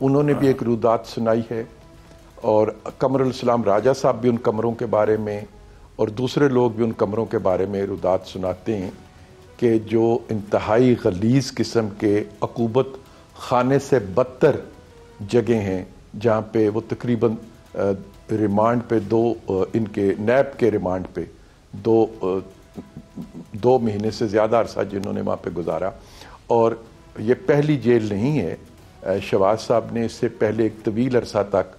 انہوں نے بھی ایک رودات سنائی ہے، اور قمر الاسلام راجہ صاحب بھی ان کمروں کے بارے میں اور دوسرے لوگ بھی ان کمروں کے بارے میں رودات سناتے ہیں کہ جو انتہائی غلیظ قسم کے عقوبت خانے سے بدتر جگہ ہیں، جہاں پہ وہ تقریباً ریمانڈ پہ ان کے نیب کے ریمانڈ پہ دو مہینے سے زیادہ عرصہ جنہوں نے وہاں پہ گزارا. اور یہ پہلی جیل نہیں ہے. شہباز صاحب نے اس سے پہلے ایک طویل عرصہ تک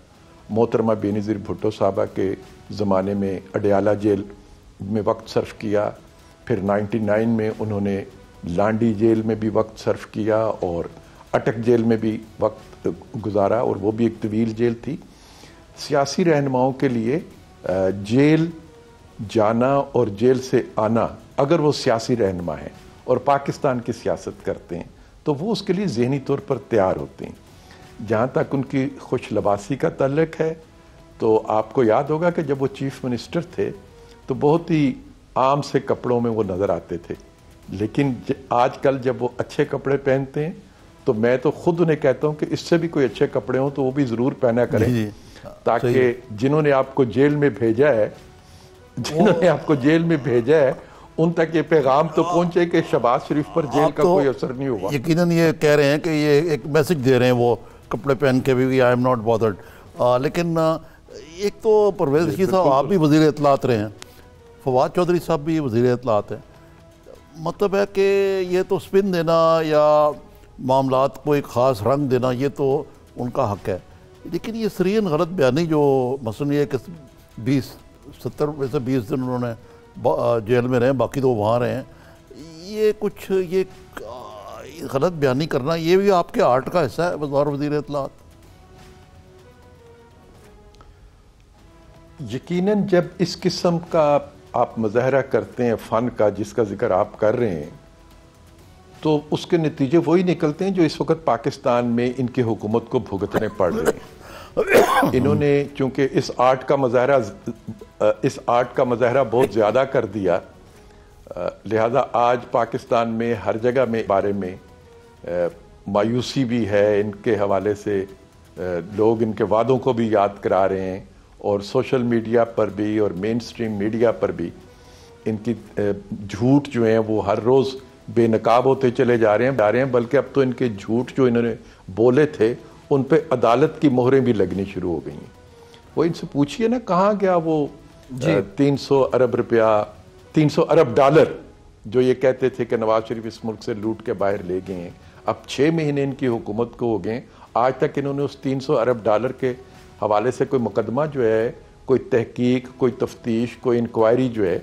محترمہ بے نظیر بھٹو صاحبہ کے زمانے میں اڈیالہ جیل میں وقت صرف کیا، پھر 99 میں انہوں نے لانڈی جیل میں بھی وقت صرف کیا اور اٹک جیل میں بھی وقت گزارا، اور وہ بھی ایک طویل جیل تھی. سیاسی رہنماؤں کے لیے جیل جانا اور جیل سے آنا، اگر وہ سیاسی رہنما ہیں اور پاکستان کی سیاست کرتے ہیں تو وہ اس کے لیے ذہنی طور پر تیار ہوتے ہیں. جہاں تک ان کی خوش لباسی کا تعلق ہے تو آپ کو یاد ہوگا کہ جب وہ چیف منسٹر تھے تو بہت ہی عام سے کپڑوں میں وہ نظر آتے تھے، لیکن آج کل جب وہ اچھے کپڑے پہنتے ہیں تو میں تو خود انہیں کہتا ہوں کہ اس سے بھی کوئی اچھے کپڑے ہوں تو وہ بھی ضرور پہنا کریں، تاکہ جنہوں نے آپ کو جیل میں بھیجا ہے ان تک یہ پیغام تو پہنچے کہ شہباز شریف پر جیل کا کوئی اثر نہیں ہوگا. یقیناً یہ کہہ رہے ہیں کہ یہ ایک میسج دے رہے ہیں وہ کپڑے پہن کے بھی آئی ایم ناٹ بادرڈ. لیکن ایک تو پرویز رشید صاحب آپ بھی وزیر اطلاعات رہے ہیں، فواد چودھری صاحب بھی وزیر اطلاعات ہیں. مطلب ہے کہ یہ تو سپن دینا یا معاملات کو ایک خاص رنگ دینا یہ تو ان کا حق ہے، لیکن یہ سرین غلط بیانی جو مثلاً یہ کہ 70 میں سے 20 دن انہوں نے جیل میں رہے، باقی تو وہاں رہے ہیں، یہ غلط بیانی کرنا یہ بھی آپ کے آرٹ کا حصہ ہے بطور وزیر اطلاعات؟ یقیناً جب اس قسم کا آپ مظاہرہ کرتے ہیں فن کا جس کا ذکر آپ کر رہے ہیں تو اس کے نتیجے وہی نکلتے ہیں جو اس وقت پاکستان میں ان کی حکومت کو بھگتنے پڑ رہے ہیں. انہوں نے چونکہ اس آرٹ کا مظاہرہ بہت زیادہ کر دیا، لہذا آج پاکستان میں ہر جگہ میں بارے میں مایوسی بھی ہے. ان کے حوالے سے لوگ ان کے وعدوں کو بھی یاد کرا رہے ہیں، اور سوشل میڈیا پر بھی اور مین سٹریم میڈیا پر بھی ان کی جھوٹ جو ہیں وہ ہر روز بے نقاب ہوتے چلے جا رہے ہیں، بلکہ اب تو ان کے جھوٹ جو انہوں نے بولے تھے ان پہ عدالت کی مہریں بھی لگنی شروع ہو گئی ہیں. وہ ان سے پوچھئے نا کہاں گیا وہ 300 ارب ڈالر جو یہ کہتے تھے کہ نواز شریف اس ملک سے لوٹ کے باہر لے گئے ہیں. اب 6 مہینے ان کی حکومت کو ہو گئے، آج تک انہوں نے اس 300 ارب ڈالر کے حوالے سے کوئی مقدمہ جو ہے، کوئی تحقیق، کوئی تفتیش، کوئی انکوائری جو ہے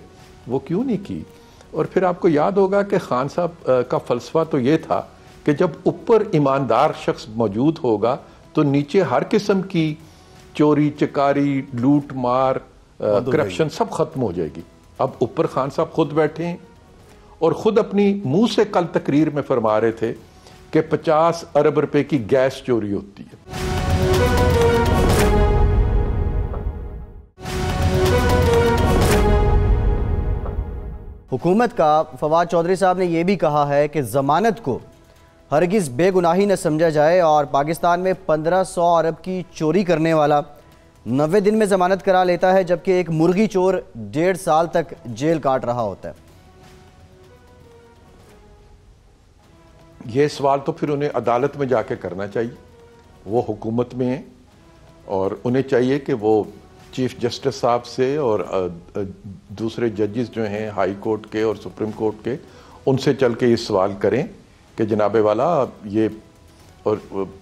وہ کیوں نہیں کی. اور پھر آپ کو یاد ہوگا کہ خان صاحب کا فلسفہ تو یہ تھا کہ جب اوپر ایماندار شخص موجود ہوگا تو نیچے ہر قسم کی چوری چکاری، لوٹ مار، کرپشن سب ختم ہو جائے گی. اب اوپر خان صاحب خود بیٹھے ہیں اور خود اپنی منہ سے کل تقریر میں فرما رہے تھے کہ 50 ارب روپے کی گیس چوری ہوتی ہے. حکومت کا فواد چودھری صاحب نے یہ بھی کہا ہے کہ ضمانت کو ہرگز بے گناہی نہ سمجھا جائے، اور پاکستان میں 1500 ارب کی چوری کرنے والا 90 دن میں ضمانت کرا لیتا ہے، جبکہ ایک مرغی چور 1.5 سال تک جیل کاٹ رہا ہوتا ہے. یہ سوال تو پھر انہیں عدالت میں جا کے کرنا چاہیے. وہ حکومت میں ہیں اور انہیں چاہیے کہ وہ چیف جسٹس صاحب سے اور دوسرے ججز جو ہیں ہائی کورٹ کے اور سپریم کورٹ کے، ان سے چل کے یہ سوال کریں کہ جناب والا یہ، اور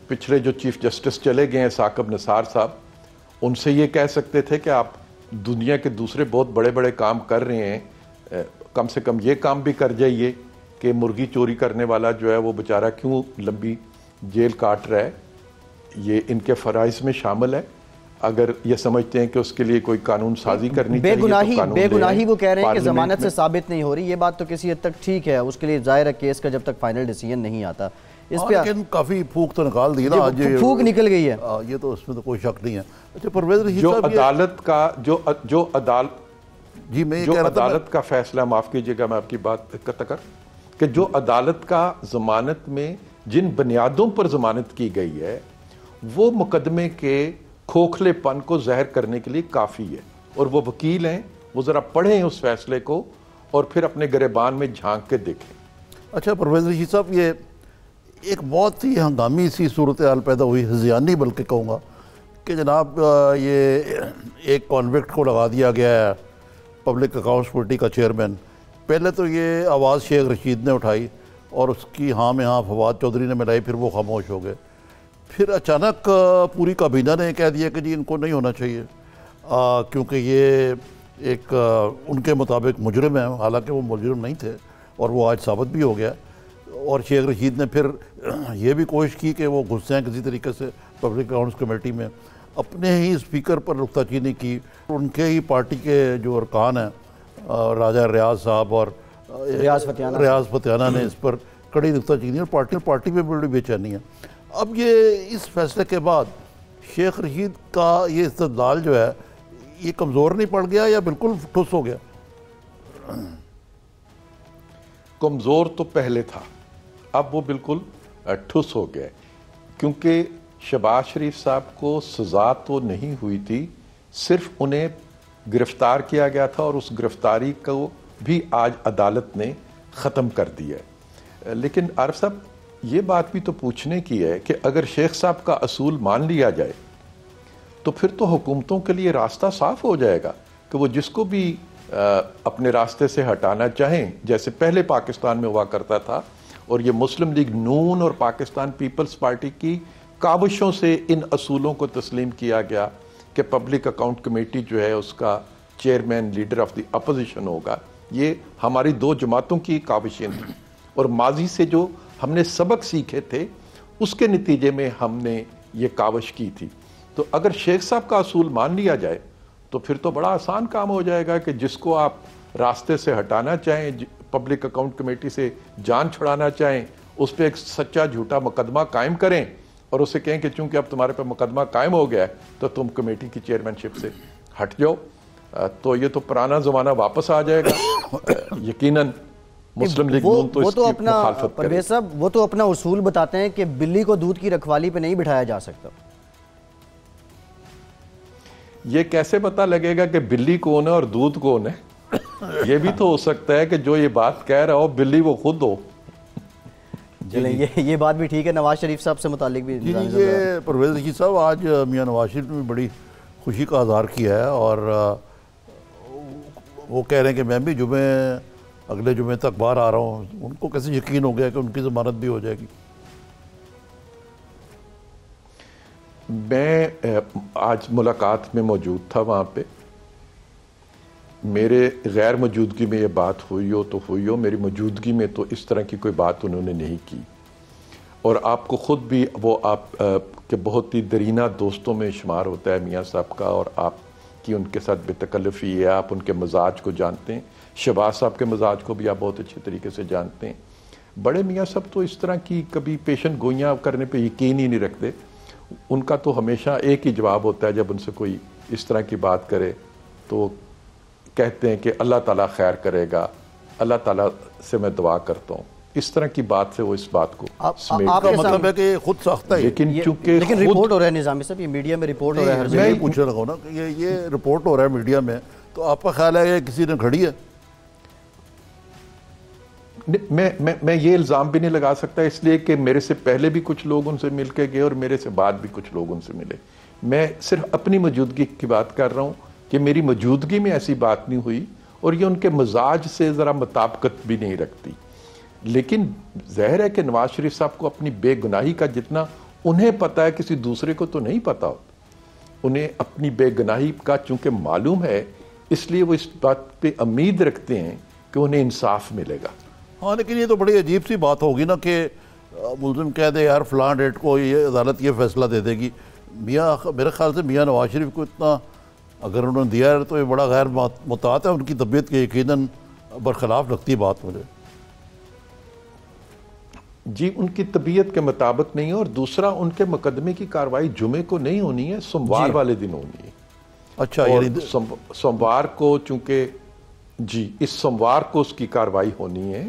پچھلے جو چیف جسٹس چلے گئے ہیں ثاقب نثار صاحب، ان سے یہ کہہ سکتے تھے کہ آپ دنیا کے دوسرے بہت بڑے بڑے کام کر رہے ہیں، کم سے کم یہ کام بھی کر جائیے کہ مرغی چوری کرنے والا جو ہے وہ بیچارہ کیوں لمبی جیل کاٹ رہا ہے. یہ ان کے فرائض میں شامل ہے. اگر یہ سمجھتے ہیں کہ اس کے لیے کوئی قانون سازی کرنی چاہیے بے گناہی وہ کہہ رہے ہیں کہ ضمانت سے ثابت نہیں ہو رہی. یہ بات تو کسی حد تک ٹھیک ہے، اس کے لیے ظاہر ہے کیس کا جب تک فائنل ڈیسیژن نہیں آتا. اس پہ لیکن کافی پھوک تو نکال دی نا، پھوک نکل گئی ہے، یہ تو اس میں تو کوئی شک نہیں ہے. اچھا پرویز رشید جو صاحب، عدالت کا جو عدالت کا فیصلہ، معاف کیجیے گا میں آپ کی بات کا تکر، کہ جو عدالت کا ضمانت میں جن بنیادوں پر ضمانت کی گئی ہے وہ مقدمے کے کھوکھلے پن کو ظاہر کرنے کے لیے کافی ہے. اور وہ وکیل ہیں, وہ ذرا پڑھیں اس فیصلے کو اور پھر اپنے گریبان میں جھانک کے دیکھیں. اچھا پرویز رشید صاحب, یہ ایک بہت ہی ہنگامی سی صورتحال پیدا ہوئی, ہذیانی بلکہ کہوں گا, کہ جناب یہ ایک کانوکٹ کو لگا دیا گیا ہے پبلک اکاؤنٹس کمیٹی کا چیئرمین. پہلے تو یہ آواز شیخ رشید نے اٹھائی اور اس کی ہاں میں ہاں فواد چودھری نے ملائی, پھر وہ خاموش ہو گئے. پھر اچانک پوری کابینہ نے کہہ دیا کہ جی ان کو نہیں ہونا چاہیے کیونکہ یہ ایک ان کے مطابق مجرم ہیں, حالانکہ وہ مجرم نہیں تھے اور وہ آج ثابت بھی ہو گیا. اور شیخ رشید نے پھر یہ بھی کوشش کی کہ وہ گھسیں کسی طریقے سے پبلک اکاؤنٹس کمیٹی میں, اپنے ہی اسپیکر پر نکتہ چینی کی. ان کے ہی پارٹی کے جو ارکان ہیں راجہ ریاض صاحب اور ریاض فتیانہ نے اس پر کڑی نکتہ چینی, اور پارٹی میں بڑی بے چینی ہے. اب یہ اس فیصلے کے بعد شیخ رشید کا یہ استدلال جو ہے یہ کمزور نہیں پڑ گیا یا بالکل ٹھوس ہو گیا؟ کمزور تو پہلے تھا, اب وہ بالکل ٹھوس ہو گیا, کیونکہ شہباز شریف صاحب کو سزا تو نہیں ہوئی تھی, صرف انہیں گرفتار کیا گیا تھا اور اس گرفتاری کو بھی آج عدالت نے ختم کر دیا ہے. لیکن عارف صاحب یہ بات بھی تو پوچھنے کی ہے کہ اگر شیخ صاحب کا اصول مان لیا جائے تو پھر تو حکومتوں کے لیے راستہ صاف ہو جائے گا کہ وہ جس کو بھی اپنے راستے سے ہٹانا چاہیں, جیسے پہلے پاکستان میں ہوا کرتا تھا, اور یہ مسلم لیگ نون اور پاکستان پیپلز پارٹی کی کاوشوں سے ان اصولوں کو تسلیم کیا گیا کہ پبلک اکاؤنٹ کمیٹی جو ہے اس کا chairman leader of the opposition ہوگا. یہ ہماری دو جماعتوں کی کاوشیں تھیں اور ماضی سے جو ہم نے سبق سیکھے تھے اس کے نتیجے میں ہم نے یہ کاوش کی تھی. تو اگر شیخ صاحب کا اصول مان لیا جائے تو پھر تو بڑا آسان کام ہو جائے گا کہ جس کو آپ راستے سے ہٹانا چاہیں, پبلک اکاؤنٹ کمیٹی سے جان چھڑانا چاہیں, اس پہ ایک سچا جھوٹا مقدمہ قائم کریں اور اسے کہیں کہ چونکہ اب تمہارے پہ مقدمہ قائم ہو گیا ہے تو تم کمیٹی کی چیئرمین شپ سے ہٹ جاؤ. تو یہ تو پرانا زمانہ واپس آ جائے گا. یقیناً مسلم لیگ نون تو اس کی مخالفت کرے. پرویز صاحب وہ تو اپنا اصول بتاتے ہیں کہ بلی کو دودھ کی رکھوالی پہ نہیں بٹھایا جا سکتا. یہ کیسے پتہ لگے گا کہ بلی کون ہے اور دودھ کون ہے؟ یہ بھی تو ہو سکتا ہے کہ جو یہ بات کہہ رہا ہو بلی وہ خود ہو. چلیں یہ بات بھی ٹھیک ہے. نواز شریف صاحب سے متعلق بھی یہ پرویز رشید صاحب آج میاں نواز شریف نے بڑی خوشی کا اظہار کیا ہے اور وہ کہہ رہے ہیں کہ میں بھی اگلے جمعے تک باہر آ رہا ہوں. ان کو کیسے یقین ہو گیا کہ ان کی ضمانت بھی ہو جائے گی؟ میں آج ملاقات میں موجود تھا وہاں پہ. میرے غیر موجودگی میں یہ بات ہوئی ہو تو ہوئی ہو, میری موجودگی میں تو اس طرح کی کوئی بات انہوں نے نہیں کی. اور آپ کو خود بھی وہ آپ کے بہت ہی درینہ دوستوں میں شمار ہوتا ہے میاں صاحب کا, اور آپ کی ان کے ساتھ بے تکلفی ہے, آپ ان کے مزاج کو جانتے ہیں. شہباز صاحب کے مزاج کو بھی آپ بہت اچھے طریقے سے جانتے ہیں. بڑے میاں صاحب تو اس طرح کی کبھی پیشن گوئیاں کرنے پہ یقین ہی نہیں رکھتے. ان کا تو ہمیشہ ایک ہی جواب ہوتا ہے جب ان سے کوئی اس طرح کی بات کرے تو کہتے ہیں کہ اللہ تعالیٰ خیر کرے گا, اللہ تعالیٰ سے میں دعا کرتا ہوں. اس طرح کی بات سے وہ اس بات کو سمیٹ کا مطلب ہے کہ خود ساختہ ہے. لیکن رپورٹ ہو رہا ہے نظامی صاحب, یہ میڈیا میں رپورٹ ہو رہا ہے. میں پوچھ رہا ہوں نا کہ یہ رپورٹ ہو رہا ہے میڈیا میں, تو آپ کا خیال ہے کہ کسی نے کھڑی ہے؟ میں یہ الزام بھی نہیں لگا سکتا, اس لیے کہ میرے سے پہلے بھی کچھ لوگ ان سے مل کے گئے اور میرے سے بعد بھی کچھ لوگ ان سے ملے. میں صرف اپنی موجودگی کی بات کر رہا ہوں کہ میری موجودگی میں ایسی بات نہیں ہوئی اور یہ ان کے مزاج سے ذرا مطابقت بھی نہیں رکھتی. لیکن ظاہر ہے کہ نواز شریف صاحب کو اپنی بے گناہی کا جتنا انہیں پتہ ہے کسی دوسرے کو تو نہیں پتا ہوتا. انہیں اپنی بے گناہی کا چونکہ معلوم ہے اس لیے وہ اس بات پہ امید رکھتے ہیں کہ انہیں انصاف ملے گا. ہاں لیکن یہ تو بڑی عجیب سی بات ہوگی نا کہ ملزم کہہ دے یار فلاں ڈیٹ کو یہ عدالت یہ فیصلہ دے دے گی. میرے خیال سے میاں نواز شریف کو اتنا اگر انہوں نے دیا ہے تو یہ بڑا غیر متعلق ہے, ان کی طبیعت کے یقیناً برخلاف لگتی ہے بات مجھے. جی ان کی طبیعت کے مطابق نہیں ہے, اور دوسرا ان کے مقدمے کی کاروائی جمعے کو نہیں ہونی ہے, سوموار والے دن ہونی ہے. اچھا سوموار کو چونکہ جی اس سوموار کو اس کی کاروائی ہونی ہے,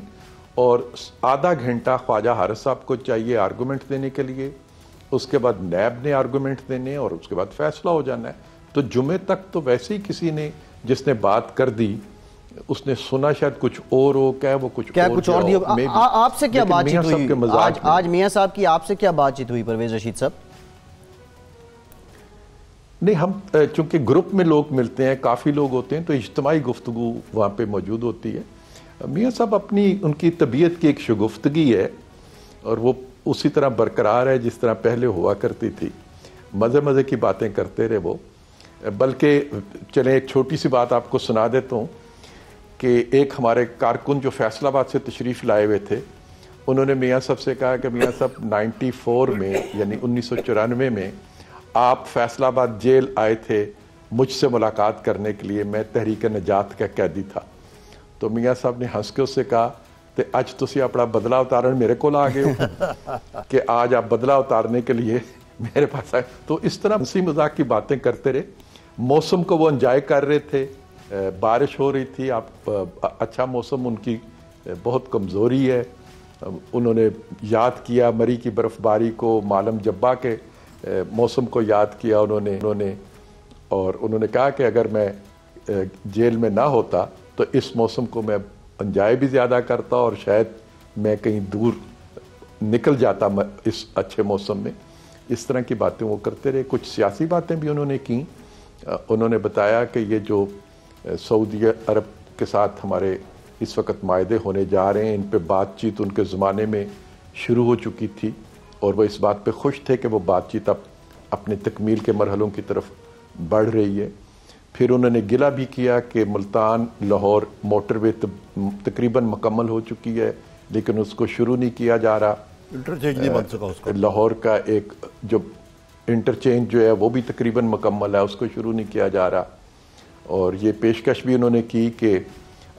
اور آدھا گھنٹہ خواجہ حارث صاحب کو چاہیے آرگومنٹ دینے کے لیے, اس کے بعد نیب نے آرگومنٹ دینے اور اس کے بعد فیصلہ ہو جانا ہے. تو جمعے تک تو ویسے ہی کسی نے جس نے بات کر دی اس نے سنا شاید کچھ اور ہو کیا وہ کچھ اور دی. آپ سے کیا بات چیت ہوئی آج میاں صاحب کی؟ آپ سے کیا بات چیت ہوئی پرویز رشید صاحب؟ نہیں، ہم چونکہ گروپ میں لوگ ملتے ہیں، کافی لوگ ہوتے ہیں، تو اجتماعی گفتگو وہاں پہ موجود ہوتی ہے. میاں صاحب ان کی طبیعت کی ایک شگفتگی ہے اور وہ اسی طرح برقرار ہے جس طرح پہلے ہوا کرتی تھی. مزے کی باتیں کرتے رہے وہ. بلکہ چلیں ایک چھوٹی سی بات آپ کو سنا دیتا ہوں کہ ایک ہمارے کارکن جو فیصل آباد سے تشریف لائے ہوئے تھے، انہوں نے میاں صاحب سے کہا کہ میاں صاحب 94 میں یعنی 1994 میں آپ فیصل آباد جیل آئے تھے مجھ سے ملاقات کرنے کے لیے، میں تحریک نجات کا قیدی تھا. تو میاں صاحب نے ہنس کے اس سے کہا کہ اج تسی اپنا بدلہ اتارن میرے کو آ گئے ہو کہ آج آپ بدلہ اتارنے کے لیے میرے پاس آئے. تو اس طرح ہنسی مذاق کی باتیں کرتے رہے. موسم کو وہ انجوائے کر رہے تھے، بارش ہو رہی تھی، اچھا موسم، ان کی بہت کمزوری ہے. انہوں نے یاد کیا مری کی برف باری کو، مالم جبا کے موسم کو یاد کیا انہوں نے اور انہوں نے کہا کہ اگر میں جیل میں نہ ہوتا تو اس موسم کو میں انجوائے بھی زیادہ کرتا اور شاید میں کہیں دور نکل جاتا اس اچھے موسم میں. اس طرح کی باتیں وہ کرتے رہے. کچھ سیاسی باتیں بھی انہوں نے کی. انہوں نے بتایا کہ یہ جو سعودی عرب کے ساتھ ہمارے اس وقت معاہدے ہونے جا رہے ہیں، ان پہ بات چیت ان کے زمانے میں شروع ہو چکی تھی اور وہ اس بات پہ خوش تھے کہ وہ بات چیت اب اپنے تکمیل کے مرحلوں کی طرف بڑھ رہی ہے. پھر انہوں نے گلہ بھی کیا کہ ملتان لاہور موٹر وے تقریباً مکمل ہو چکی ہے لیکن اس کو شروع نہیں کیا جا رہا. انٹرچینج نہیں بن سکا اس کا. لاہور کا ایک جو انٹرچینج جو ہے وہ بھی تقریباً مکمل ہے، اس کو شروع نہیں کیا جا رہا. اور یہ پیشکش بھی انہوں نے کی کہ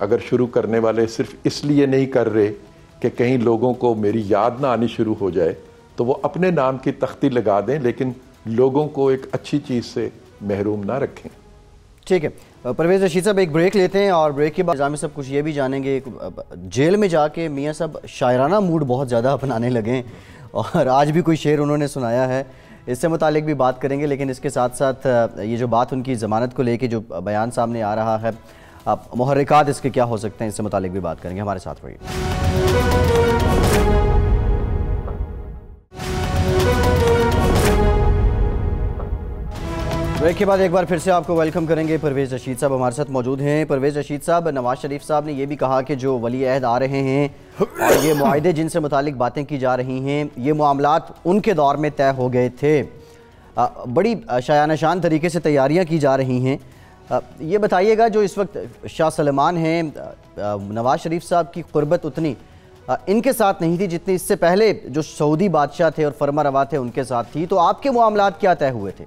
اگر شروع کرنے والے صرف اس لیے نہیں کر رہے کہ کہیں لوگوں کو میری یاد نہ آنی شروع ہو جائے تو وہ اپنے نام کی تختی لگا دیں لیکن لوگوں کو ایک اچھی چیز سے محروم نہ رکھیں. ٹھیک ہے پرویز رشید صاحب، ایک بریک لیتے ہیں اور بریک کے بعد نظامی صاحب کچھ یہ بھی جانیں گے. جیل میں جا کے میاں صاحب شاعرانہ موڈ بہت زیادہ اپنانے لگے اور آج بھی کوئی شعر انہوں نے سنایا ہے، اس سے متعلق بھی بات کریں گے. لیکن اس کے ساتھ ساتھ یہ جو بات ان کی ضمانت کو لے کے جو بیان سامنے آ رہا ہے، محرکات اس کے کیا ہو سکتے ہیں، اس سے متعلق بھی بات کریں گے. ہمارے ساتھ رہیے. بریک کے بعد ایک بار پھر سے آپ کو ویلکم کریں گے. پرویز رشید صاحب ہمارے ساتھ موجود ہیں. پرویز رشید صاحب، نواز شریف صاحب نے یہ بھی کہا کہ جو ولی عہد آ رہے ہیں اور یہ معاہدے جن سے متعلق باتیں کی جا رہی ہیں، یہ معاملات ان کے دور میں طے ہو گئے تھے. بڑی شایانہ شان طریقے سے تیاریاں کی جا رہی ہیں. یہ بتائیے گا جو اس وقت شاہ سلمان ہیں، نواز شریف صاحب کی قربت اتنی ان کے ساتھ نہیں تھی جتنی اس سے پہلے جو سعودی بادشاہ تھے اور فرما روا تھے ان کے ساتھ تھی، تو آپ کے معاملات کیا طے ہوئے تھے؟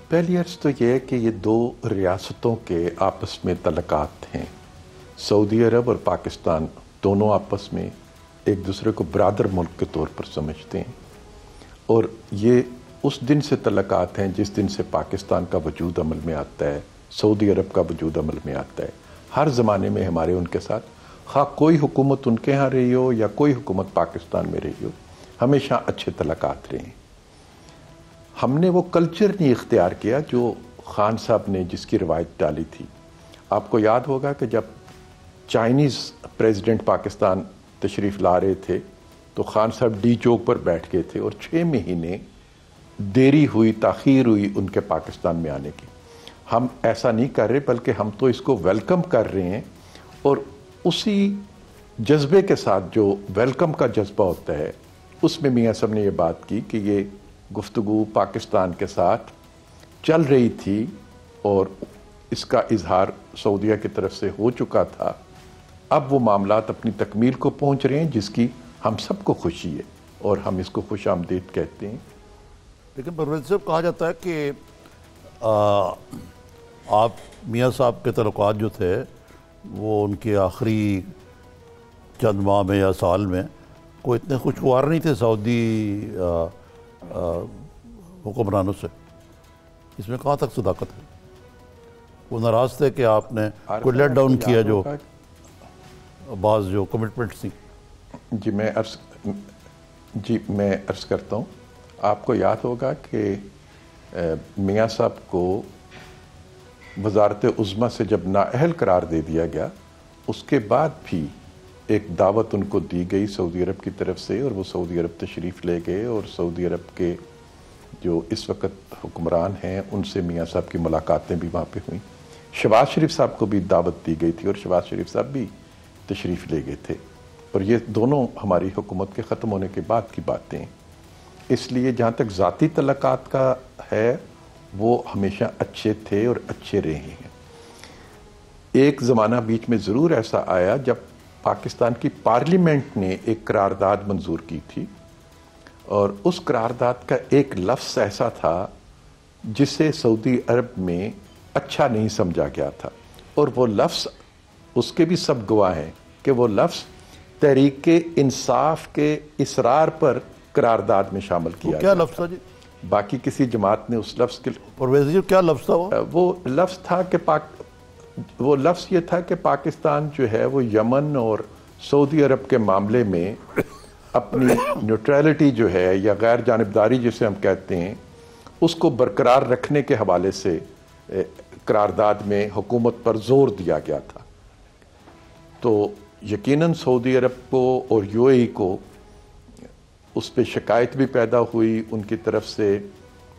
پہلی عرض تو یہ ہے کہ یہ دو ریاستوں کے آپس میں تعلقات ہیں. سعودی عرب اور پاکستان دونوں آپس میں ایک دوسرے کو برادر ملک کے طور پر سمجھتے ہیں اور یہ اس دن سے تعلقات ہیں جس دن سے پاکستان کا وجود عمل میں آتا ہے، سعودی عرب کا وجود عمل میں آتا ہے. ہر زمانے میں ہمارے ان کے ساتھ، خواہ کوئی حکومت ان کے ہاں رہی ہو یا کوئی حکومت پاکستان میں رہی ہو، ہمیشہ اچھے تعلقات رہے ہیں. ہم نے وہ کلچر نہیں اختیار کیا جو خان صاحب نے جس کی روایت ڈالی تھی. آپ کو یاد ہوگا کہ جب چائنیز پریزیڈنٹ پاکستان تشریف لا رہے تھے تو خان صاحب ڈی چوک پر بیٹھ گئے تھے اور 6 مہینے دیری ہوئی، تاخیر ہوئی ان کے پاکستان میں آنے کی. ہم ایسا نہیں کر رہے بلکہ ہم تو اس کو ویلکم کر رہے ہیں اور اسی جذبے کے ساتھ جو ویلکم کا جذبہ ہوتا ہے اس میں میاں صاحب نے یہ بات کی کہ یہ گفتگو پاکستان کے ساتھ چل رہی تھی اور اس کا اظہار سعودیہ کی طرف سے ہو چکا تھا. اب وہ معاملات اپنی تکمیل کو پہنچ رہے ہیں جس کی ہم سب کو خوشی ہے اور ہم اس کو خوش آمدید کہتے ہیں. لیکن پرویز صاحب کہا جاتا ہے کہ آپ میاں صاحب کے تعلقات جو تھے وہ ان کے آخری چند ماہ میں یا سال میں کوئی اتنے خوشگوار نہیں تھے سعودی حکمرانوں سے. اس میں کہاں تک صداقت ہے؟ وہ ناراض تھے کہ آپ نے کوئی لیٹ ڈاؤن کیا جو بعض جو کمٹمنٹس تھیں. میں عرض کرتا ہوں. آپ کو یاد ہوگا کہ میاں صاحب کو وزارت عظمیٰ سے جب نااہل قرار دے دیا گیا، اس کے بعد بھی ایک دعوت ان کو دی گئی سعودی عرب کی طرف سے، اور وہ سعودی عرب تشریف لے گئے، اور سعودی عرب کے جو اس وقت حکمران ہیں ان سے میاں صاحب کی ملاقاتیں بھی وہاں پہ ہوئیں. شہباز شریف صاحب کو بھی دعوت دی گئی تھی، اور شہباز شریف صاحب بھی تشریف لے گئے تھے، اور یہ دونوں ہماری حکومت کے ختم ہونے کے بعد کی باتیں ہیں. اس لیے جہاں تک ذاتی تعلقات کا ہے وہ ہمیشہ اچھے تھے اور اچھے رہے ہیں. ایک زمانہ بیچ میں ضرور ایسا آیا جب پاکستان کی پارلیمنٹ نے ایک قرارداد منظور کی تھی، اور اس قرارداد کا ایک لفظ ایسا تھا جسے سعودی عرب میں اچھا نہیں سمجھا گیا تھا، اور وہ لفظ اس کے بھی سب گواہ ہیں کہ وہ لفظ تحریک انصاف کے اصرار پر قرارداد میں شامل کیا. کیا لفظ تھا جی؟ باقی کسی جماعت نے اس لفظ کے پرویز جی کیا لفظ تھا وہ لفظ تھا کہ وہ لفظ یہ تھا کہ پاکستان جو ہے وہ یمن اور سعودی عرب کے معاملے میں اپنی نیوٹرلٹی جو ہے یا غیر جانبداری جسے ہم کہتے ہیں اس کو برقرار رکھنے کے حوالے سے قرارداد میں حکومت پر زور دیا گیا تھا. تو یقیناً سعودی عرب کو اور یو اے ای کو اس پہ شکایت بھی پیدا ہوئی، ان کی طرف سے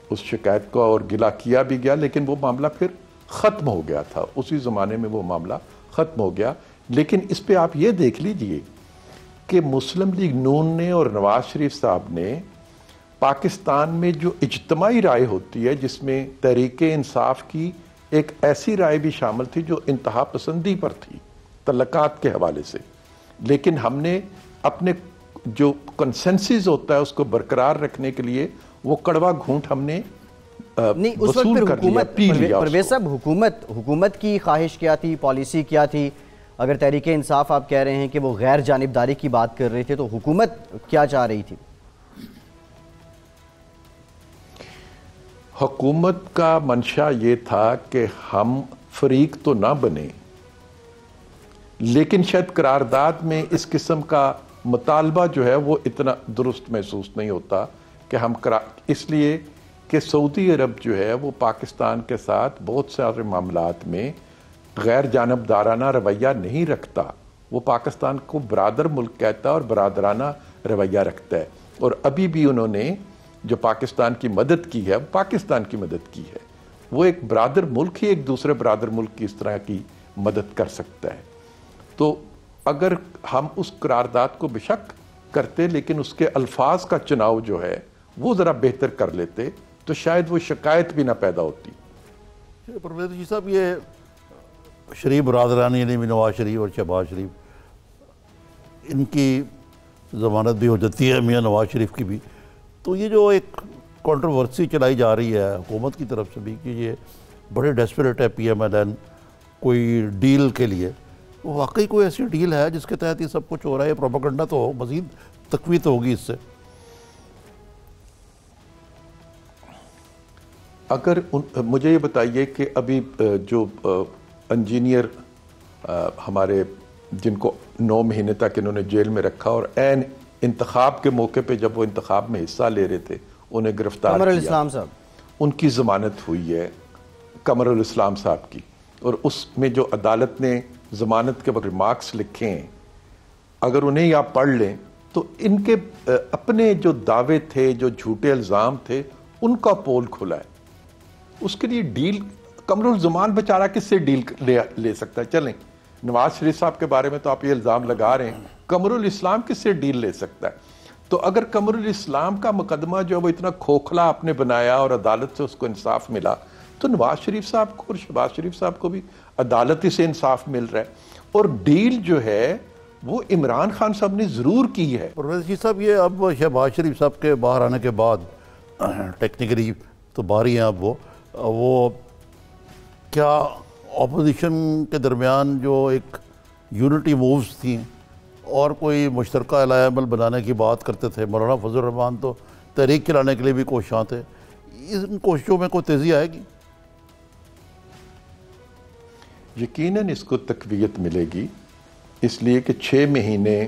اس شکایت کو اور گلا کیا بھی گیا، لیکن وہ معاملہ پھر ختم ہو گیا تھا. اسی زمانے میں وہ معاملہ ختم ہو گیا. لیکن اس پہ آپ یہ دیکھ لیجئے کہ مسلم لیگ نون نے اور نواز شریف صاحب نے پاکستان میں جو اجتماعی رائے ہوتی ہے جس میں تحریک انصاف کی ایک ایسی رائے بھی شامل تھی جو انتہا پسندی پر تھی تعلقات کے حوالے سے، لیکن ہم نے اپنے جو کنسنسس ہوتا ہے اس کو برقرار رکھنے کے لیے وہ کڑوا گھونٹ ہم نے نہیں اس وقت پھر حکومت پرویز صاحب حکومت کی خواہش کیا تھی، پالیسی کیا تھی؟ اگر تحریک انصاف آپ کہہ رہے ہیں کہ وہ غیر جانبداری کی بات کر رہے تھے تو حکومت کیا چاہ رہی تھی؟ حکومت کا منشا یہ تھا کہ ہم فریق تو نہ بنے، لیکن شاید قرارداد میں اس قسم کا مطالبہ جو ہے وہ اتنا درست محسوس نہیں ہوتا کہ ہم اس لیے کہ سعودی عرب جو ہے وہ پاکستان کے ساتھ بہت سارے معاملات میں غیر جانبدارانہ رویہ نہیں رکھتا. وہ پاکستان کو برادر ملک کہتا ہے اور برادرانہ رویہ رکھتا ہے، اور ابھی بھی انہوں نے جو پاکستان کی مدد کی ہے پاکستان کی مدد کی ہے. وہ ایک برادر ملک ہی ایک دوسرے برادر ملک کی اس طرح کی مدد کر سکتا ہے. تو اگر ہم اس قرارداد کو بشک کرتے لیکن اس کے الفاظ کا چناؤ جو ہے وہ ذرا بہتر کر لیتے تو شاید وہ شکایت بھی نہ پیدا ہوتی. پرویز جی صاحب یہ شریف برادرانی یعنی نواز شریف اور شہباز شریف ان کی ضمانت بھی ہو جاتی ہے، میاں نواز شریف کی بھی، تو یہ جو ایک کنٹروورسی چلائی جا رہی ہے حکومت کی طرف سے بھی کہ یہ بڑے ڈیسپریٹ ہے پی ایم ایل این کوئی ڈیل کے لیے، واقعی کوئی ایسی ڈیل ہے جس کے تحت یہ سب کچھ ہو رہا ہے؟ پروپیگنڈا تو مزید تقویت ہوگی اس سے. اگر مجھے یہ بتائیے کہ ابھی جو انجینئر ہمارے جن کو 9 مہینے تک انہوں نے جیل میں رکھا اور عین انتخاب کے موقع پہ جب وہ انتخاب میں حصہ لے رہے تھے انہیں گرفتار قمر کیا، الاسلام صاحب، ان کی ضمانت ہوئی ہے قمر الاسلام صاحب کی، اور اس میں جو عدالت نے ضمانت کے وقت ریمارکس لکھے ہیں اگر انہیں آپ پڑھ لیں تو ان کے اپنے جو دعوے تھے جو جھوٹے الزام تھے ان کا پول کھلا ہے. اس کے لیے ڈیل قمر الزمان بیچارہ کس سے ڈیل لے سکتا ہے؟ چلیں نواز شریف صاحب کے بارے میں تو آپ یہ الزام لگا رہے ہیں، قمر الاسلام کس سے ڈیل لے سکتا ہے؟ تو اگر قمر الاسلام کا مقدمہ جو وہ اتنا کھوکھلا آپ نے بنایا اور عدالت سے اس کو انصاف ملا تو نواز شریف صاحب کو اور شہباز شریف صاحب کو بھی عدالت سے انصاف مل رہا ہے. اور ڈیل جو ہے وہ عمران خان صاحب نے ضرور کی ہے. پرویز جی صاحب یہ اب شہباز شریف صاحب کے باہر آنے کے بعد ٹیکنیکلی تو باہر ہی ہیں اب وہ کیا اپوزیشن کے درمیان جو ایک یونٹی مووز تھیں اور کوئی مشترکہ علیہ عمل بنانے کی بات کرتے تھے، مولانا فضل الرحمان تو تحریک چلانے کے لیے بھی کوشاں تھے، ان کوششوں میں کوئی تیزی آئے گی؟ یقیناً اس کو تقویت ملے گی، اس لیے کہ 6 مہینے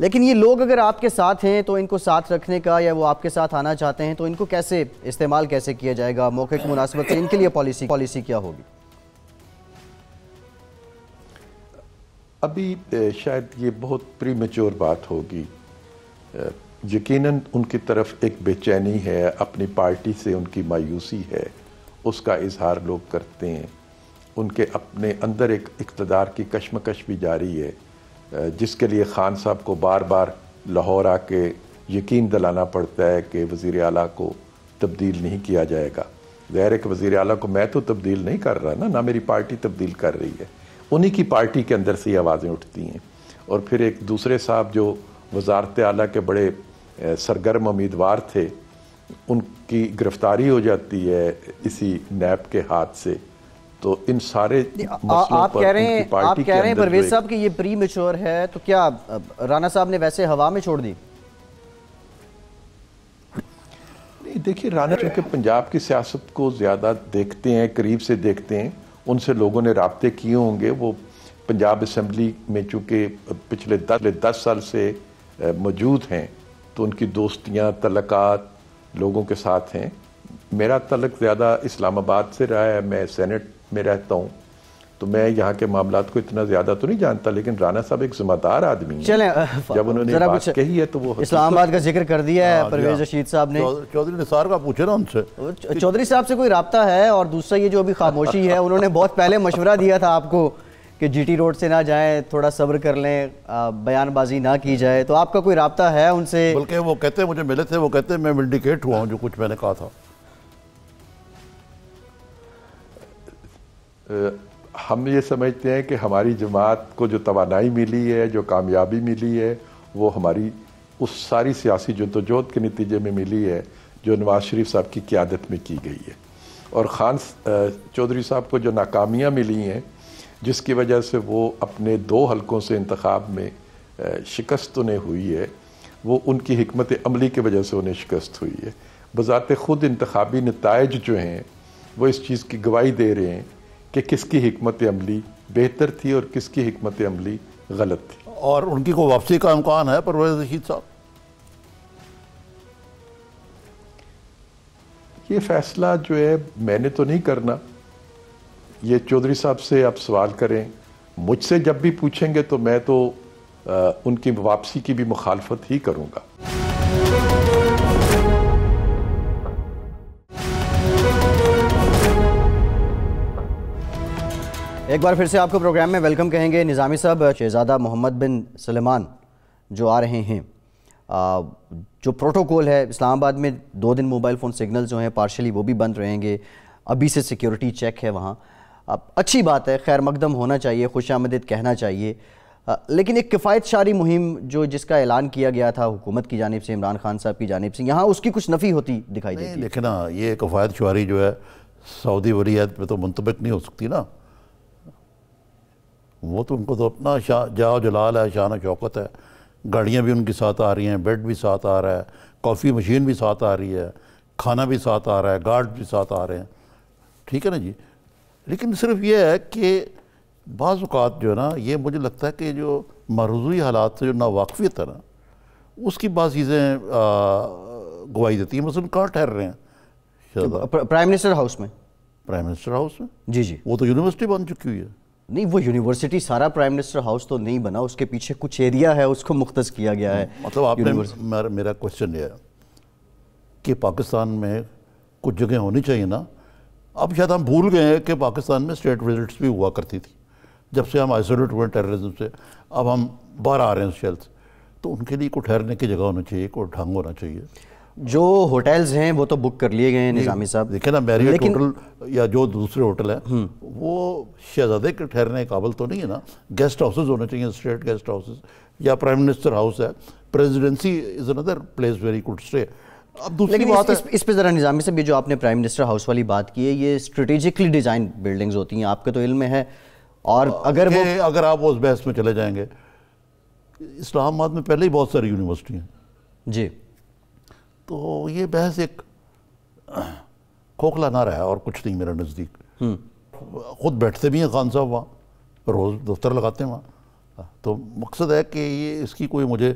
لیکن یہ لوگ اگر آپ کے ساتھ ہیں تو ان کو ساتھ رکھنے کا یا وہ آپ کے ساتھ آنا چاہتے ہیں تو ان کو کیسے استعمال کیسے کیا جائے گا؟ موقع کی مناسبت سے ان کے لیے پالیسی کیا ہوگی؟ ابھی شاید یہ بہت پری میچور بات ہوگی. یقیناً ان کی طرف ایک بے چینی ہے، اپنی پارٹی سے ان کی مایوسی ہے، اس کا اظہار لوگ کرتے ہیں. ان کے اپنے اندر ایک اقتدار کی کشمکش بھی جاری ہے، جس کے لیے خان صاحب کو بار بار لاہور آ کے یقین دلانا پڑتا ہے کہ وزیر اعلیٰ کو تبدیل نہیں کیا جائے گا. ظاہر ہے کہ وزیر اعلیٰ کو میں تو تبدیل نہیں کر رہا نہ میری پارٹی تبدیل کر رہی ہے، انہی کی پارٹی کے اندر سے یہ آوازیں اٹھتی ہیں. اور پھر ایک دوسرے صاحب جو وزارت اعلیٰ کے بڑے سرگرم امیدوار تھے، ان کی گرفتاری ہو جاتی ہے اسی نیب کے ہاتھ سے. تو ان سارے مسئلوں پر ان کی پارٹی کے آپ کہہ رہے ہیں اندر پرویز صاحب کہ یہ پری میچور ہے، تو کیا رانا صاحب نے ویسے ہوا میں چھوڑ دی؟ دیکھیے، رانا چونکہ پنجاب کی سیاست کو زیادہ دیکھتے ہیں، قریب سے دیکھتے ہیں، ان سے لوگوں نے رابطے کیے ہوں گے. وہ پنجاب اسمبلی میں چونکہ پچھلے 10 سال سے موجود ہیں تو ان کی دوستیاں تعلقات لوگوں کے ساتھ ہیں. میرا تعلق زیادہ اسلام آباد سے رہا ہے، میں سینٹ میں رہتا ہوں، تو میں یہاں کے معاملات کو اتنا زیادہ تو نہیں جانتا. لیکن رانا صاحب ایک ذمہ دار آدمی ہیں. چلیں جب انہوں نے بات کہی ہے تو وہ اسلام آباد کا ذکر کر دیا ہے پرویز رشید صاحب نے. چودھری نثار کا پوچھے نا ان سے. چودھری صاحب سے کوئی رابطہ ہے؟ اور دوسرا یہ جو ابھی خاموشی ہے، انہوں نے بہت پہلے مشورہ دیا تھا آپ کو کہ جی ٹی روڈ سے نہ جائیں، تھوڑا صبر کر لیں، بیان بازی نہ کی جائے. تو آپ کا کوئی رابطہ ہے ان سے؟ بلکہ وہ کہتے ہیں مجھے ملے تھے، وہ کہتے ہیں میں ونڈیکیٹ ہوا ہوں جو کچھ میں نے کہا تھا. ہم یہ سمجھتے ہیں کہ ہماری جماعت کو جو توانائی ملی ہے، جو کامیابی ملی ہے، وہ ہماری اس ساری سیاسی جدوجہد کے نتیجے میں ملی ہے جو نواز شریف صاحب کی قیادت میں کی گئی ہے. اور خان چودھری صاحب کو جو ناکامیاں ملی ہیں، جس کی وجہ سے وہ اپنے 2 حلقوں سے انتخاب میں شکست انہیں ہوئی ہے، وہ ان کی حکمت عملی کی وجہ سے انہیں شکست ہوئی ہے. بذات خود انتخابی نتائج جو ہیں وہ اس چیز کی گواہی دے رہے ہیں کہ کس کی حکمت عملی بہتر تھی اور کس کی حکمت عملی غلط تھی. اور ان کی کوئی واپسی کا امکان ہے پرویز رشید صاحب؟ یہ فیصلہ جو ہے میں نے تو نہیں کرنا، یہ چودھری صاحب سے آپ سوال کریں. مجھ سے جب بھی پوچھیں گے تو میں تو ان کی واپسی کی بھی مخالفت ہی کروں گا. ایک بار پھر سے آپ کو پروگرام میں ویلکم کہیں گے. نظامی صاحب، شہزادہ محمد بن سلمان جو آ رہے ہیں، جو پروٹوکول ہے اسلام آباد میں 2 دن موبائل فون سگنل جو ہیں پارشلی وہ بھی بند رہیں گے، ابھی سے سیکیورٹی چیک ہے وہاں. اچھی بات ہے، خیر مقدم ہونا چاہیے، خوش آمدید کہنا چاہیے. لیکن ایک کفایت شاری مہم جس کا اعلان کیا گیا تھا حکومت کی جانب سے، عمران خان صاحب کی جانب سے، یہاں اس کی کچھ نفی ہوتی دکھائی دیتی ہے. لیکن یہ کفایت شاری جو ہے سعودی ولیعہد پہ تو منطبق نہیں ہو سکتی نا. وہ تو ان کو تو اپنا جاؤ جلال ہے، شان و شوکت ہے. گاڑیاں بھی ان کے ساتھ آ رہی ہیں، بیڈ بھی ساتھ آ رہا ہے، کافی مشین بھی ساتھ آ رہی ہے، کھانا بھی ساتھ آ رہا ہے، گارڈ بھی ساتھ آ رہے ہیں. ٹھیک ہے نا جی. لیکن صرف یہ ہے کہ بعض اوقات جو ہے نا، یہ مجھے لگتا ہے کہ جو معروضی حالات سے جو ناواقفیت ہے نا، اس کی بعض چیزیں گواہی دیتی ہیں. مثلا کہاں ٹھہر رہے ہیں؟ پرائم منسٹر ہاؤس میں. پرائم منسٹر ہاؤس میں؟ جی. وہ تو یونیورسٹی بن چکی ہوئی ہے. نہیں، وہ یونیورسٹی سارا پرائم منسٹر ہاؤس تو نہیں بنا، اس کے پیچھے کچھ ایریا ہے، اس کو مختص کیا گیا ہے. مطلب آپ نے میرا کوشچن یہ ہے کہ پاکستان میں کچھ جگہ ہونی چاہیے نا. اب شاید ہم بھول گئے ہیں کہ پاکستان میں اسٹیٹ وزٹس بھی ہوا کرتی تھی جب سے ہم آئسولیٹ ہوئے ٹیررزم سے. اب ہم باہر آ رہے ہیں شیل سے، تو ان کے لیے کوئی ٹھہرنے کی جگہ ہونا چاہیے، کوئی ڈھنگ ہونا چاہیے. جو ہوٹلز ہیں وہ تو بک کر لیے گئے ہیں نظامی صاحب. دیکھیں نا، میریٹ ہوٹل یا جو دوسرے ہوٹل ہیں وہ شہزادے کے ٹھہرنے قابل تو نہیں ہے نا. گیسٹ ہاؤسز ہونے چاہیے، اسٹیٹ گیسٹ ہاؤسز، یا پرائم منسٹر ہاؤس ہے. Presidency is another place very could stay. اب دوسری بات ہے اس پہ ذرا نظامی صاحب، یہ جو آپ نے پرائم منسٹر ہاؤس والی بات کی ہے، یہ اسٹریٹجکلی ڈیزائن بلڈنگز ہوتی ہیں، آپ کے تو علم میں ہے. اور اگر آپ اس بحث میں چلے جائیں گے، اسلام آباد میں پہلے ہی بہت ساری یونیورسٹی ہیں جی، تو یہ بحث ایک کھوکھلا نہ رہا اور کچھ نہیں میرا نزدیک. خود بیٹھتے بھی ہیں خان صاحب وہاں، روز دفتر لگاتے ہیں وہاں. تو مقصد ہے کہ یہ اس کی کوئی مجھے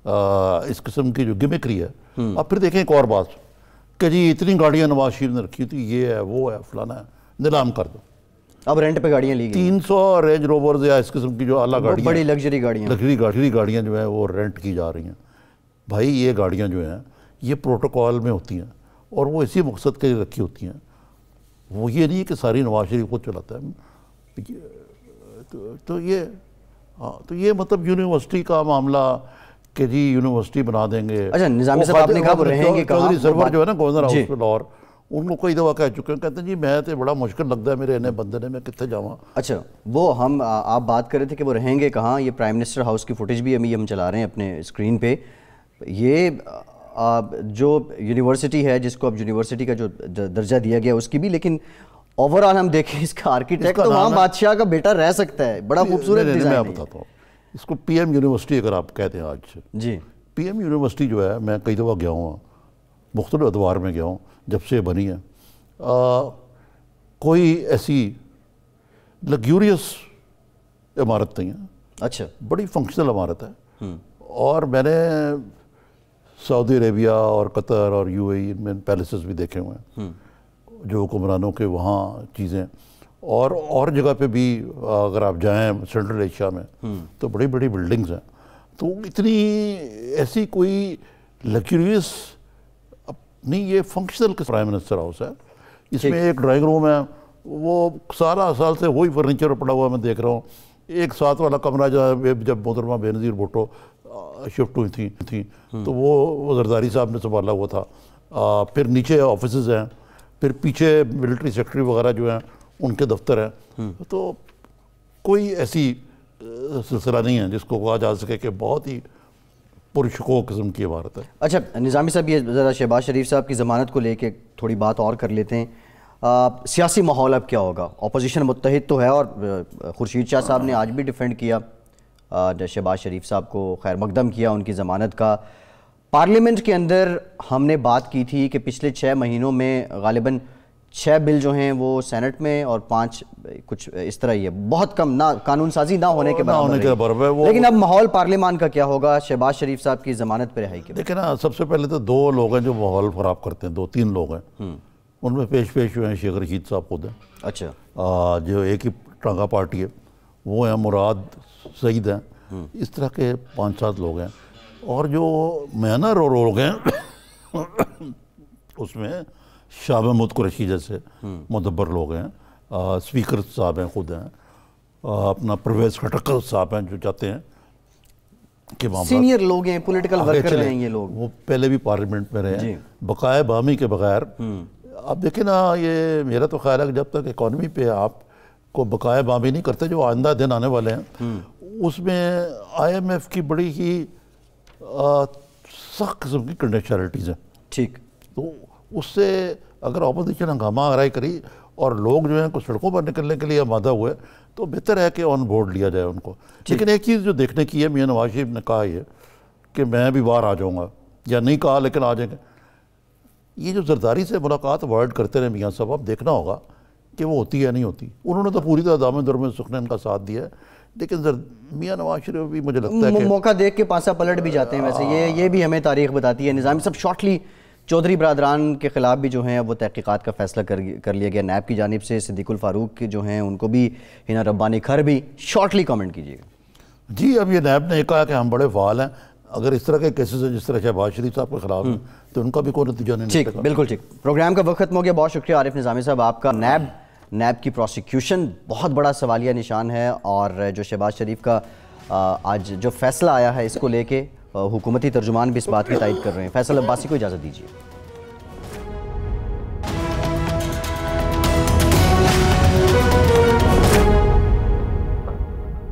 اس قسم کی جو گمکری ہے. اب پھر دیکھیں ایک اور بات کہ جی اتنی گاڑیاں نواز شریف نے رکھی تھی, یہ ہے وہ ہے فلانا ہے, نیلام کر دو. اب رینٹ پہ گاڑیاں لی گئی, 300 رینج روورز یا اس قسم کی جو اعلیٰ گاڑیاں, بڑی لگژری گاڑیاں جو ہیں وہ رینٹ کی جا رہی ہیں. بھائی یہ گاڑیاں جو ہیں یہ پروٹوکول میں ہوتی ہیں اور وہ اسی مقصد کے لیے رکھی ہوتی ہیں. وہ یہ نہیں کہ ساری نواز شریف خود چلاتا ہے. تو یہ مطلب یونیورسٹی کا معاملہ کہ جی یونیورسٹی بنا دیں گے. اچھا نظامی صاحب آپ نے کہا وہ رہیں گے کہاں؟ چودھری سرور جو ہے نا گورنر ہاؤس پہ لاہور, ان کو کئی دفعہ کہہ چکے ہیں, کہتے ہیں جی میں تو بڑا مشکل لگتا ہے میرے انہیں بندے نے, میں کتنے جاواں. اچھا وہ آپ بات کر رہے تھے کہ وہ رہیں گے کہاں. یہ پرائم منسٹر ہاؤس کی فوٹیج بھی ہم چلا رہے ہیں اپنے اسکرین پہ. یہ جو یونیورسٹی ہے جس کو اب یونیورسٹی کا جو درجہ دیا گیا اس کی بھی, لیکن اوور آل ہم دیکھیں اس کا آرکیٹیکٹ تو وہاں بادشاہ کا بیٹا رہ سکتا ہے. بڑا خوبصورت ڈیزائن ہے. میں بتاتا ہوں اس کو پی ایم یونیورسٹی اگر آپ کہتے ہیں آج. جی پی ایم یونیورسٹی جو ہے میں کئی دفعہ گیا ہوں, مختلف ادوار میں گیا ہوں جب سے بنی ہے. کوئی ایسی لگیوریس عمارت نہیں ہے. اچھا بڑی فنکشنل عمارت ہے. اور میں نے سعودی عربیہ اور قطر اور یو اے ای میں پیلسز بھی دیکھے ہوئے ہیں جو حکمرانوں کے وہاں چیزیں, اور جگہ پہ بھی اگر آپ جائیں سینٹرل ایشیا میں تو بڑی بڑی بلڈنگز ہیں. تو اتنی ایسی کوئی لگژریس نہیں, یہ فنکشنل پرائم منسٹر ہاؤس ہے. اس میں ایک ڈرائنگ روم ہے, وہ سارا سال سے وہی فرنیچر پڑا ہوا میں دیکھ رہا ہوں. ایک ساتھ والا کمرہ جب محترمہ بے نظیر بھٹو شفٹ ہوئی تھیں تو وہ زرداری صاحب نے سنبھالا ہوا تھا. پھر نیچے آفیسز ہیں, پھر پیچھے ملٹری سیکٹری وغیرہ جو ہیں ان کے دفتر ہیں. تو کوئی ایسی سلسلہ نہیں ہے جس کو کہا جا سکے کہ بہت ہی پرشکوک قسم کی عمارت ہے. اچھا نظامی صاحب یہ ذرا شہباز شریف صاحب کی ضمانت کو لے کے تھوڑی بات اور کر لیتے ہیں. سیاسی ماحول اب کیا ہوگا؟ اپوزیشن متحد تو ہے اور خورشید شاہ صاحب نے آج بھی ڈیفینڈ کیا شہباز شریف صاحب کو, خیر مقدم کیا ان کی ضمانت کا. پارلیمنٹ کے اندر ہم نے بات کی تھی کہ پچھلے 6 مہینوں میں غالباً 6 بل جو ہیں وہ سینٹ میں اور 5 کچھ اس طرح ہی ہے, بہت کم, نہ قانون سازی نہ ہونے کے برابر ہے. لیکن اب ماحول پارلیمان کا کیا ہوگا شہباز شریف صاحب کی ضمانت پہ رہائی کے؟ دیکھیں نا, سب سے پہلے تو 2 لوگ ہیں جو ماحول خراب کرتے ہیں, 2-3 لوگ ہیں. ان میں پیش ہوئے ہیں شیخ رشید صاحب خود ہیں. اچھا جو ایک ہی ٹانگا پارٹی ہے وہ ہیں مراد سعید ہیں. اس طرح کے 5-7 لوگ ہیں. اور جو مینر اور لوگ ہیں اس میں شاہ محمود قریشی جیسے مدبر لوگ ہیں, اسپیکر صاحب ہیں خود ہیں, اپنا پرویز خٹک صاحب ہیں جو چاہتے ہیں کہ سینئر لوگ ہیں, پولیٹیکل ورکر ہیں یہ لوگ, وہ پہلے بھی پارلیمنٹ میں رہے ہیں بقائے بامی کے بغیر. اب دیکھیں نا, یہ میرا تو خیال ہے کہ جب تک اکانومی پہ آپ کو بقائے بامی نہیں کرتے جو آئندہ دن آنے والے ہیں, اس میں آئی ایم ایف کی بڑی ہی سخت قسم کی کنڈیشنلٹیز ہیں. ٹھیک, تو اس سے اگر اپوزیشن ہنگامہ آرائی کری اور لوگ جو ہیں کچھ سڑکوں پر نکلنے کے لیے آمادہ ہوئے تو بہتر ہے کہ آن بورڈ لیا جائے ان کو. لیکن ایک چیز جو دیکھنے کی ہے, میاں نواز شریف نے کہا یہ کہ میں بھی باہر آ جاؤں گا, یا نہیں کہا لیکن آ جائیں گے. یہ جو زرداری سے ملاقات اوائڈ کرتے رہے میاں صاحب, اب دیکھنا ہوگا کہ وہ ہوتی ہے نہیں ہوتی. انہوں نے تو پوری طرح دامن درمن سکھنے ان کا ساتھ دیا ہے, لیکن میاں نواز شریف بھی مجھے لگتا ہے کہ موقع دیکھ کے پانسا پلٹ بھی جاتے ہیں. ویسے یہ بھی ہمیں تاریخ بتاتی ہے. نظامی صاحب شارٹلی چودھری برادران کے خلاف بھی جو ہیں وہ تحقیقات کا فیصلہ کر لیا گیا نیب کی جانب سے. صدیق الفاروق کے جو ہیں ان کو بھی, ہنا ربانی کھر بھی, شارٹلی کامنٹ کیجیے گا. جی اب یہ نیب نے کہا کہ ہم بڑے فعال ہیں, اگر اس طرح کے کیسز ہیں جس طرح شہباز شریف صاحب کے خلاف ہیں تو ان کا بھی کوئی نتیجہ نہیں نکلے گا. بالکل ٹھیک. پروگرام کا وقت ختم ہو گیا. بہت شکریہ عارف نظامی صاحب آپ کا. نیب کی پروسیکیوشن بہت بڑا سوالیہ نشان ہے, اور جو شہباز شریف کا آج جو فیصلہ آیا ہے اس کو لے کے حکومتی ترجمان بھی اس بات کی تائید کر رہے ہیں. فیصل عباسی کو اجازت دیجیے.